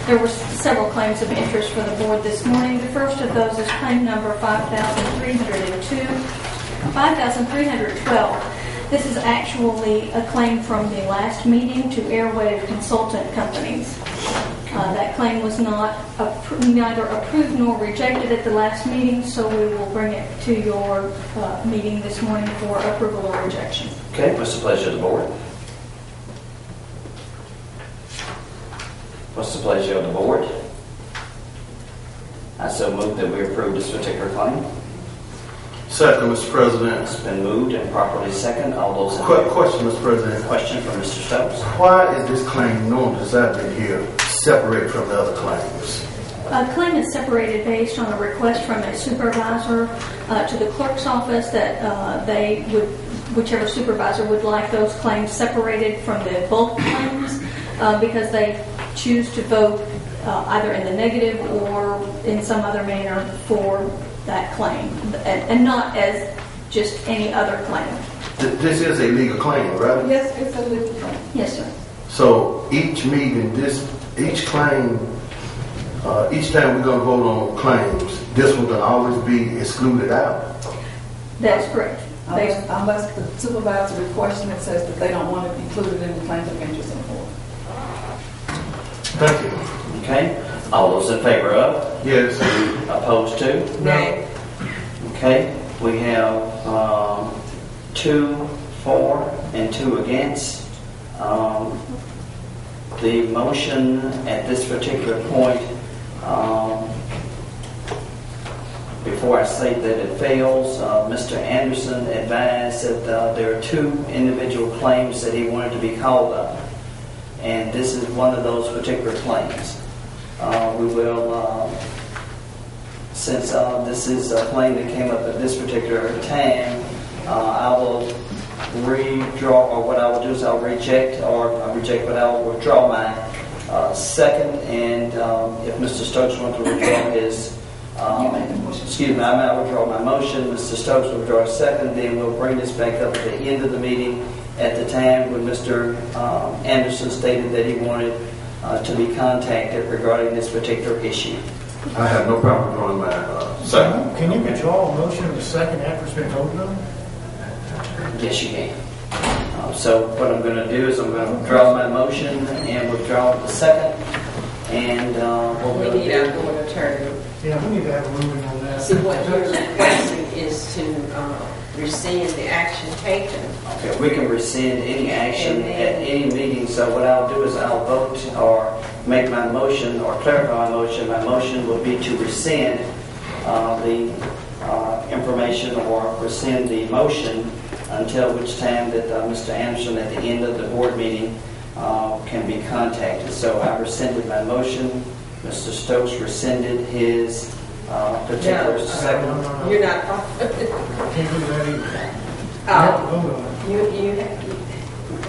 There were several claims of interest for the board this morning. The first of those is claim number 5,302, 5,312. This is actually a claim from the last meeting to Airwave Consultant Companies. That claim was neither approved nor rejected at the last meeting, so we will bring it to your meeting this morning for approval or rejection. Okay, what's the pleasure of the board? What's the pleasure of the board? I so move that we approve this particular claim. Second, Mr. President. It's been moved and properly second. All those in Question, Mr. President. Question from Mr. Stokes. Why is this claim known as I've been here separate from the other claims? A claim is separated based on a request from a supervisor to the clerk's office that whichever supervisor would like those claims separated from the bulk claims because they choose to vote either in the negative or in some other manner for that claim, and not as just any other claim. This is a legal claim, right? Yes, it's a legal claim. Yes, sir. So each meeting, each claim, each time we're going to vote on claims, this one can always be excluded out. That's correct. Unless the supervisor requests and says that they don't want to be included in the claims of interest in the board. Thank you. Okay. All those in favor of? Yes. Opposed to? No. Okay. We have 2 for and 2 against. The motion at this particular point, before I say that it fails, Mr. Anderson advised that there are 2 individual claims that he wanted to be called up. And this is one of those particular claims. We will, since this is a claim that came up at this particular time, I will redraw, or what I will do is I'll reject, but I will withdraw my second, and if Mr. Stokes wants to withdraw his, excuse me, I might withdraw my motion, Mr. Stokes will withdraw his second, then we'll bring this back up at the end of the meeting at the time when Mr. Anderson stated that he wanted to be contacted regarding this particular issue. I have no problem withdrawing my second. Can you withdraw a motion in the second after it's been voted on? Yes, you can. So what I'm going to do is I'm going to withdraw my motion and withdraw the second. And what we need our board attorney. Yeah, we need to have a ruling on that. See, what you're requesting is to rescind the action taken. Okay, we can rescind any action at any meeting. So what I'll do is I'll vote or make my motion or clarify my motion. My motion will be to rescind the information or rescind the motion until which time that Mr. Anderson at the end of the board meeting can be contacted. So I rescinded my motion. Mr. Stokes rescinded his particular second. No. You're not. Can't do that either.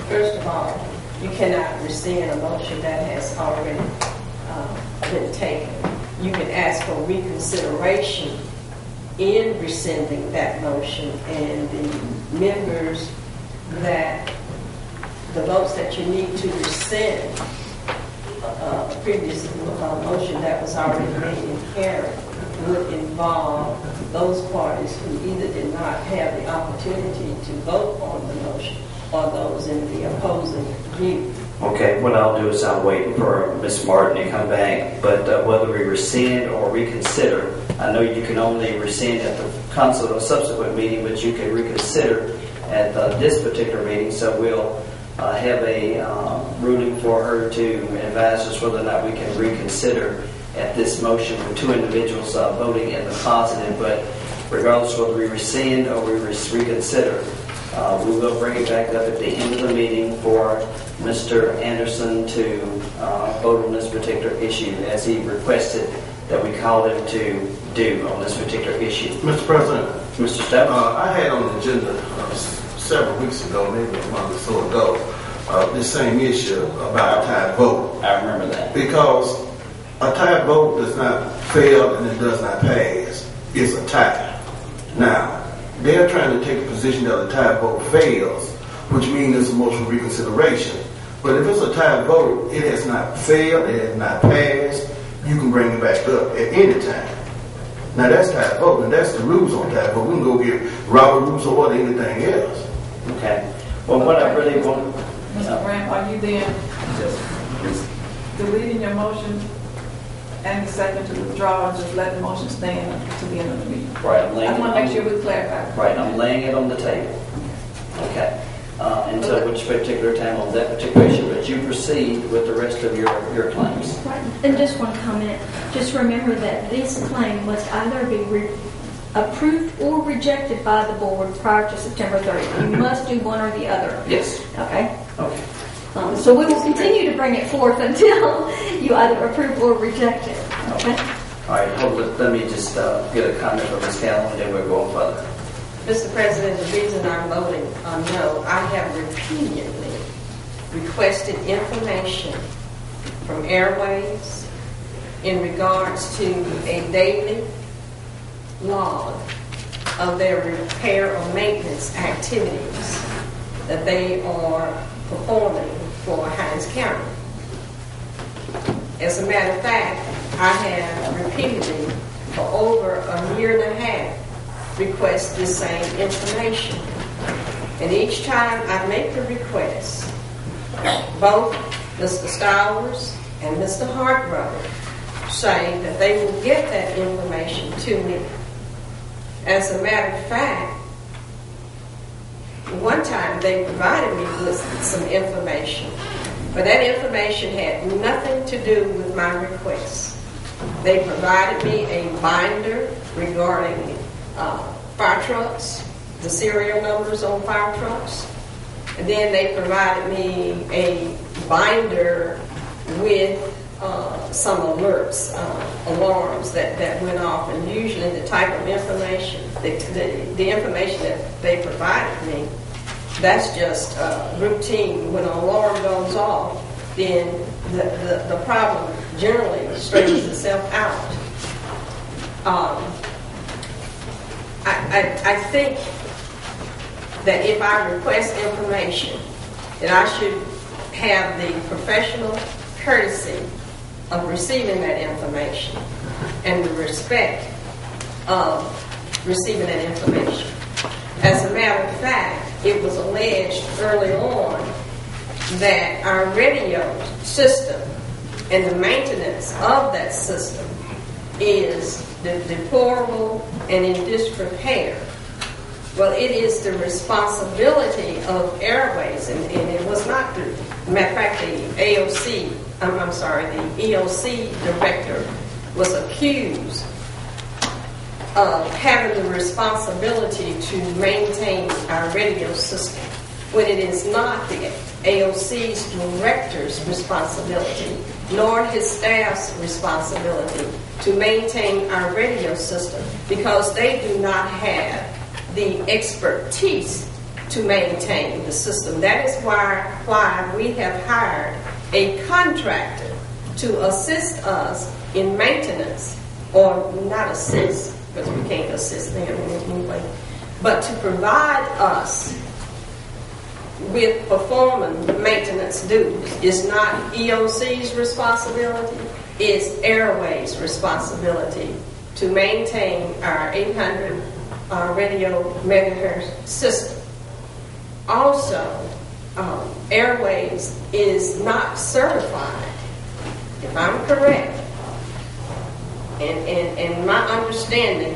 First of all, you cannot rescind a motion that has already been taken. You can ask for reconsideration in rescinding that motion, and the members that the votes that you need to rescind a previous motion that was already made and carried would involve those parties who either did not have the opportunity to vote on the motion or those in the opposing view. Okay, what I'll do is I'll wait for Ms. Martin to come back, but whether we rescind or reconsider, I know you can only rescind at the council or subsequent meeting, but you can reconsider at this particular meeting, so we'll have a ruling for her to advise us whether or not we can reconsider at this motion with 2 individuals voting in the positive, but regardless whether we rescind or we reconsider, we will bring it back up at the end of the meeting for Mr. Anderson to vote on this particular issue as he requested that we call him to do on this particular issue. Mr. President. Mr. Stokes? I had on the agenda several weeks ago, maybe a month or so ago, this same issue about a tied vote. I remember that. Because a tied vote does not fail and it does not pass. It's a tie. Now, they're trying to take the position that a tied vote fails, which means it's a motion for reconsideration. But if it's a tie vote, it has not failed, it has not passed, you can bring it back up at any time. Now that's tie vote, and that's the rules on tie vote. We can go get Robert rules or anything else. Okay. Well, what I really want... Mr. Grant, are you then just deleting your motion and the second to withdraw and just let the motion stand to the end of the meeting? Right, I'm laying I just want to make sure we clarify. Right, I'm laying it on the table. Okay. Until which particular time on that particular issue, but you proceed with the rest of your claims. Right. And just one comment. Just remember that this claim must either be approved or rejected by the board prior to September 30th. You must do one or the other. Yes. Okay? Okay. So we will continue to bring it forth until you either approve or reject it. Okay? All right, let me just get a comment from Ms. Calhoun, and then we'll go on further. Mr. President, the reason I'm voting no, I have repeatedly requested information from Airwaves in regards to a daily log of their repair or maintenance activities that they are performing for Hines County. As a matter of fact, I have repeatedly for over a year and a half request the same information. And each time I make the request, both Mr. Stowers and Mr. Hartgrove say that they will get that information to me. As a matter of fact, one time they provided me with some information, but that information had nothing to do with my request. They provided me a binder regarding fire trucks, the serial numbers on fire trucks. And then they provided me a binder with some alerts, alarms that went off. And usually the type of information, the information that they provided me, that's just routine. When an alarm goes off, then the problem generally straightens itself out. I think that if I request information, that I should have the professional courtesy of receiving that information and the respect of receiving that information. As a matter of fact, it was alleged early on that our radio system and the maintenance of that system is deplorable and in disrepair. Well, it is the responsibility of Airways, and it was not the matter of fact, the EOC director was accused of having the responsibility to maintain our radio system, when it is not the AOC's director's responsibility, nor his staff's responsibility to maintain our radio system, because they do not have the expertise to maintain the system. That is why we have hired a contractor to assist us in maintenance, or not assist, because we can't assist them in any way, but to provide us with performing maintenance duties. Is not EOC's responsibility, it's Airways' responsibility to maintain our 800 radio megahertz system. Also, Airways is not certified, if I'm correct, and my understanding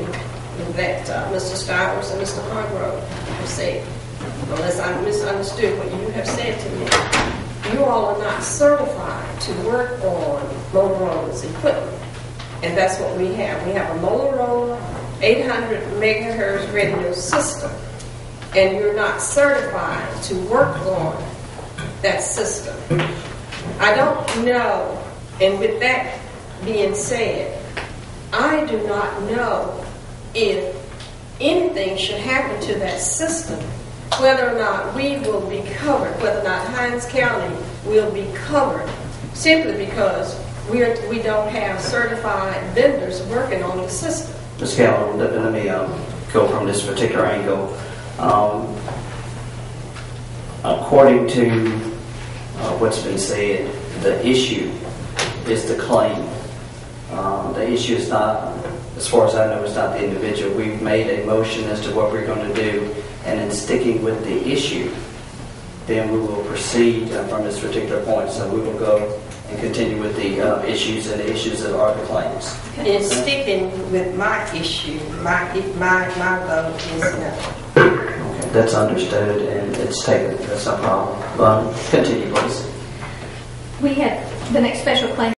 that Mr. Stowers and Mr. Hargrove have said, unless I misunderstood what you have said to me, you all are not certified to work on Motorola's equipment. And that's what we have. We have a Motorola 800 megahertz radio system, and you're not certified to work on that system. I don't know, and with that being said, I do not know if anything should happen to that system, whether or not we will be covered, whether or not Hines County will be covered, simply because we don't have certified vendors working on the system. Ms. Calhoun, let me go from this particular angle. According to what's been said. The issue is the claim. The issue is not, as far as I know, it's not the individual. We've made a motion as to what we're going to do, and in sticking with the issue, then we will proceed from this particular point. So we will go and continue with the issues, and the issues that are the claims. In sticking with my issue, my vote is no. Okay, that's understood, and it's taken. That's no problem. Continue, please. We have the next special claim